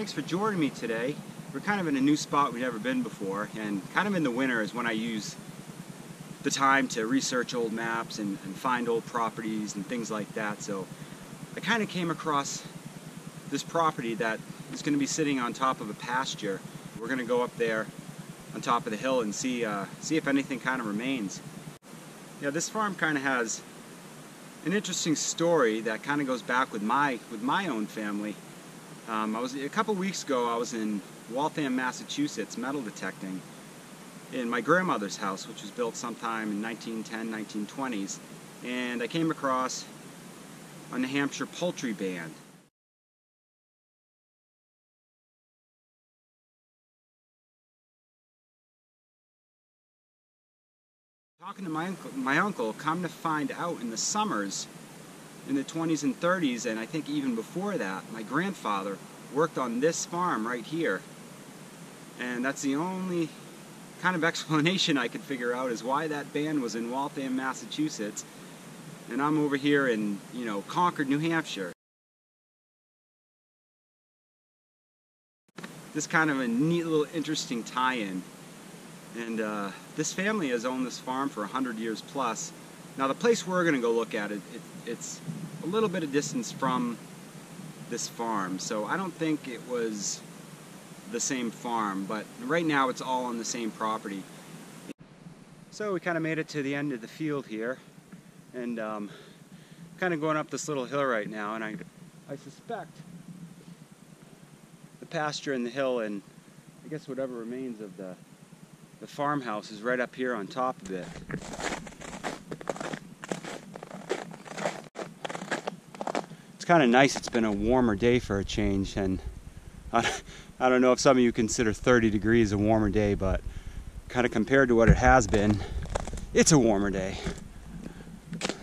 Thanks for joining me today. We're kind of in a new spot we've never been before, and kind of in the winter is when I use the time to research old maps and find old properties and things like that. So I kind of came across this property that is going to be sitting on top of a pasture. We're going to go up there on top of the hill and see if anything kind of remains. Yeah, this farm kind of has an interesting story that kind of goes back with my own family. A couple weeks ago I was in Waltham, Massachusetts, metal detecting in my grandmother's house, which was built sometime in 1910, 1920s, and I came across a New Hampshire poultry band. Talking to my uncle, come to find out in the summers in the 20s and 30s, and I think even before that, my grandfather worked on this farm right here. And that's the only kind of explanation I could figure out, is why that band was in Waltham, Massachusetts, and I'm over here in, Concord, New Hampshire. This kind of a neat little interesting tie-in. And this family has owned this farm for 100 years plus. Now the place we're going to go look at, it's a little bit of distance from this farm, so I don't think it was the same farm, but right now it's all on the same property. So we kind of made it to the end of the field here, and kind of going up this little hill right now, and I suspect the pasture and the hill, and I guess whatever remains of the farmhouse is right up here on top of it. It's kind of nice. It's been a warmer day for a change, and I don't know if some of you consider 30 degrees a warmer day, but kind of compared to what it has been, it's a warmer day.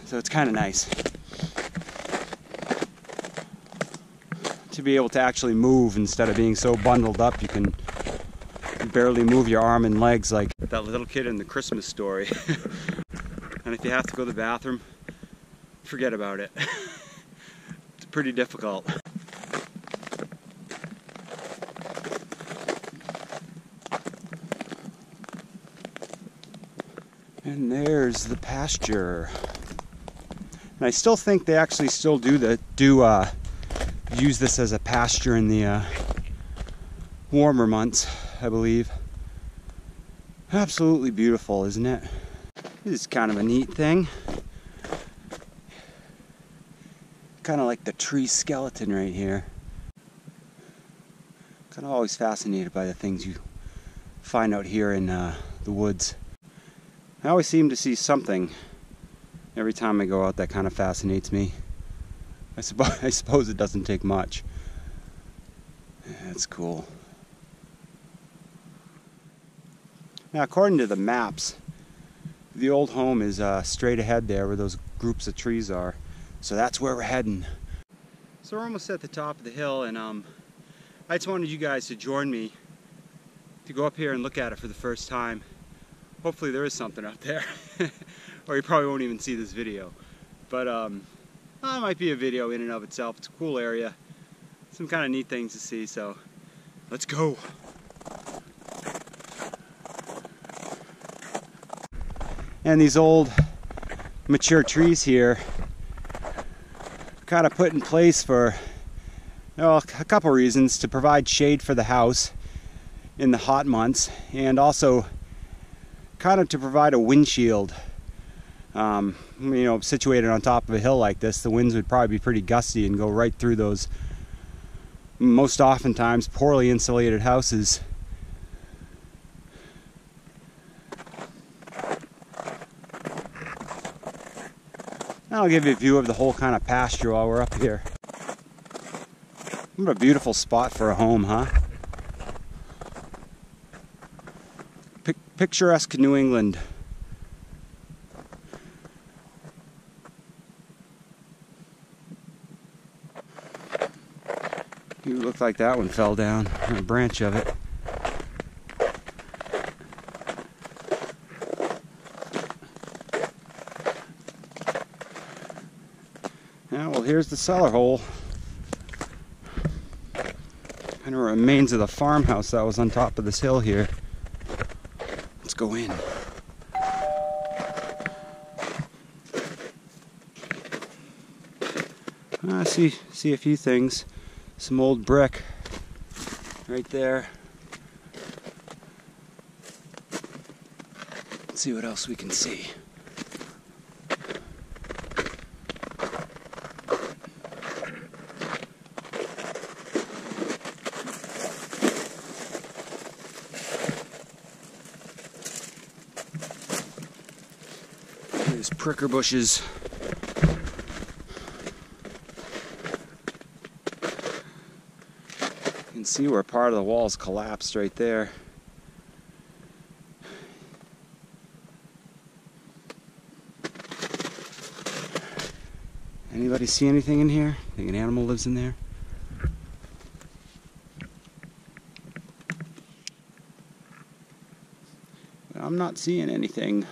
So it's kind of nice to be able to actually move instead of being so bundled up you can barely move your arm and legs like that little kid in the Christmas Story. And if you have to go to the bathroom, forget about it. It's pretty difficult. And there's the pasture. And I still think they actually still use this as a pasture in the warmer months, I believe. Absolutely beautiful, isn't it? This is kind of a neat thing. Kind of like the tree skeleton right here. Kind of always fascinated by the things you find out here in the woods. I always seem to see something every time I go out that kind of fascinates me. I suppose it doesn't take much. That's cool. Now, according to the maps, the old home is straight ahead there where those groups of trees are. So that's where we're heading. So we're almost at the top of the hill, and I just wanted you guys to join me to go up here and look at it for the first time. Hopefully there is something out there, or you probably won't even see this video. But it might be a video in and of itself. It's a cool area, some kind of neat things to see, so let's go. And these old mature trees here kind of put in place for a couple reasons: to provide shade for the house in the hot months, and also kind of to provide a windshield. Situated on top of a hill like this, the winds would probably be pretty gusty and go right through those most oftentimes poorly insulated houses. I'll give you a view of the whole kind of pasture while we're up here. What a beautiful spot for a home, huh? Picturesque New England. You look like that one fell down on a branch of it. Yeah, well, here's the cellar hole. Kind of remains of the farmhouse that was on top of this hill here. Let's go in. I see a few things. Some old brick right there. Let's see what else we can see. There's pricker bushes. You can see where part of the wall's collapsed right there. Anybody see anything in here? Think an animal lives in there? I'm not seeing anything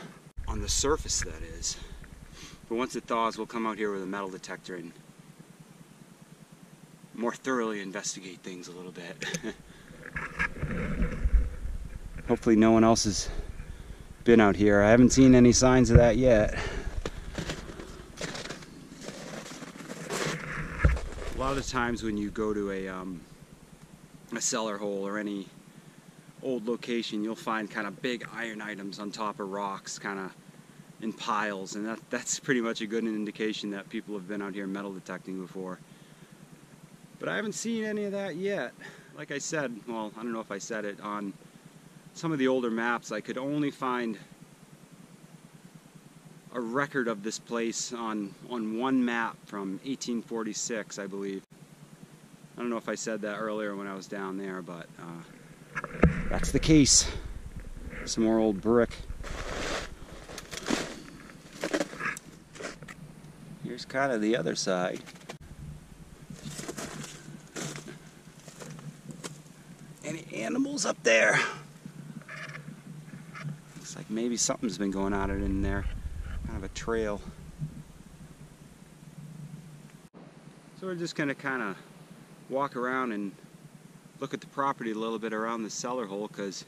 on the surface, that is. But once it thaws, we'll come out here with a metal detector and more thoroughly investigate things a little bit. Hopefully no one else has been out here. I haven't seen any signs of that yet. A lot of times when you go to a cellar hole or any old location, you'll find kind of big iron items on top of rocks, kind of in piles, and that's pretty much a good indication that people have been out here metal detecting before. But I haven't seen any of that yet. Like I said, well, I don't know if I said it, on some of the older maps I could only find a record of this place on one map from 1846, I believe. I don't know if I said that earlier when I was down there, but that's the case. Some more old brick. Here's kind of the other side. Any animals up there? Looks like maybe something's been going on in there. Kind of a trail. So we're just going to kind of walk around and look at the property a little bit around the cellar hole, because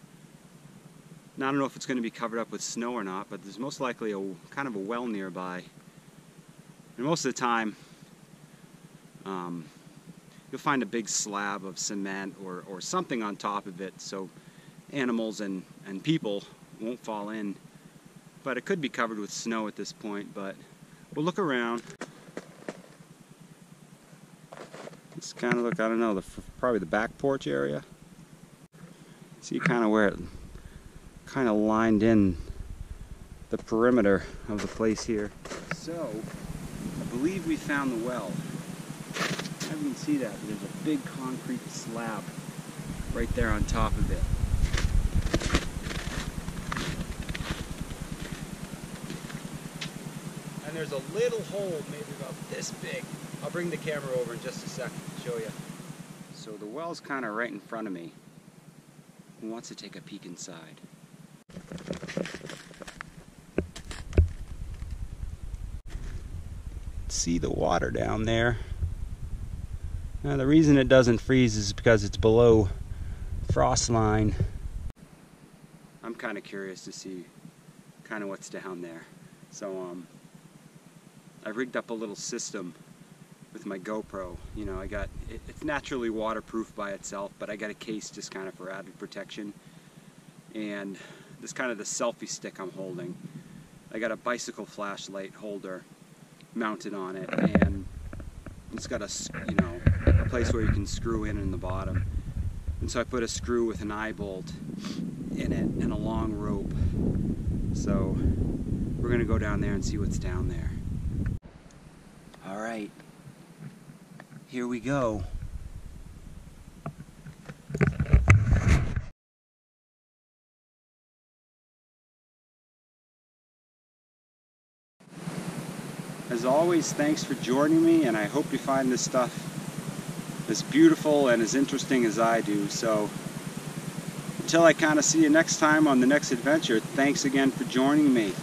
I don't know if it's going to be covered up with snow or not, but there's most likely a kind of a well nearby. And most of the time you'll find a big slab of cement or something on top of it, so animals and people won't fall in. But it could be covered with snow at this point, but we'll look around. Just kind of look, I don't know, probably the back porch area. See kind of where it kind of lined in the perimeter of the place here. So, I believe we found the well. I haven't even see that, but there's a big concrete slab right there on top of it. And there's a little hole, maybe about this big. I'll bring the camera over in just a second to show you. So the well's kind of right in front of me. Who wants to take a peek inside? See the water down there. Now the reason it doesn't freeze is because it's below frost line. I'm kind of curious to see kind of what's down there. So I rigged up a little system with my GoPro. You know, it's naturally waterproof by itself, but I got a case just kind of for added protection. And this kind of the selfie stick I'm holding. I got a bicycle flashlight holder mounted on it, and it's got a place where you can screw in the bottom. And so I put a screw with an eye bolt in it and a long rope. So we're gonna go down there and see what's down there. All right, here we go. As always, thanks for joining me, and I hope you find this stuff as beautiful and as interesting as I do. So until I kind of see you next time on the next adventure, thanks again for joining me.